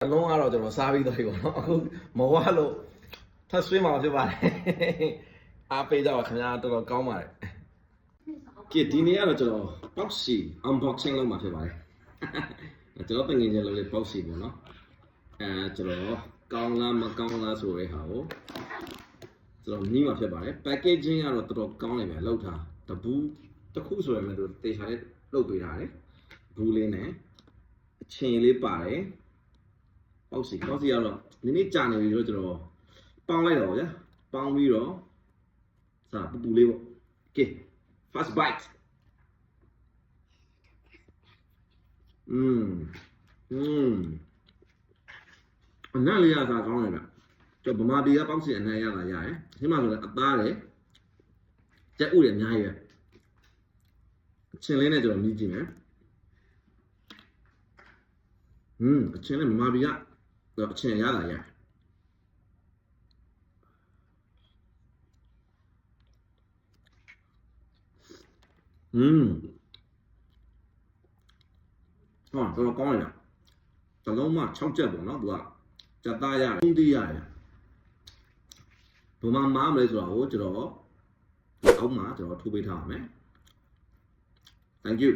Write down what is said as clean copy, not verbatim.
အလုံးကတော့ကျွန်တော်စားပြီးတော့ပြီပေါ့နော်အခုမဝလို့ထပ်ဆွေးမှာဖြစ်ပါတယ်အားပေးကြပါခင်ဗျာတော်တော်ကောင်းပါတယ်ကဲဒီနေ့ကတော့ကျွန်တော် box unboxing လုပ်မှာဖြစ်ပါတယ်ကျွန်တော်ငွေချင်းလုပ်လေး box ပေါ့နော်ကျွန်တော်ကောင်းလားမကောင်းလားဆိုတဲ့ဟာကိုကျွန်တော်နီးမှာဖြစ်ပါတယ် packaging ကတော့တော်တော်ကောင်းနေပြီလောက်ထားတဘူးတစ်ခုဆိုရင်လည်းတို့တေချာလေးလုပ်ပေးထားတယ်ဘူးလေးနဲ့အချင်းလေးပါတယ်ပေါ့စီကတော့ဒီနေ့ကြာနေပြီတော့ကျွန်တော်ပေါင်းလိုက်တော့ဗျာပေါင်းပြီးတော့စာပူပူလေးပေါ့ okay first bite အနံ့လေးရတာကောင်းတယ်ဗျကျွန်တော်ဗမာပြည်ကပေါင်းစီအနံ့ရတာရတယ်ဒီမှာဆိုလည်းအသားတယ်ကြက်ဥတွေအများကြီးပဲအချင်းလေးနဲ့ကျွန်တော်မြည်ကြည့်မယ်အချင်းလေးဗမာပြည်ကအချင်းရတာရတော်ကောင်းတယ်တလုံးမှ6ချက်ပေါ့နော်သူကကြက်သားရတယ်3တီးရတယ်ဘယ်မှာမားမလဲဆိုတော့ကျွန်တော်အောက်မှာကျွန်တော်ထိုးပေးထားပါမယ် thank you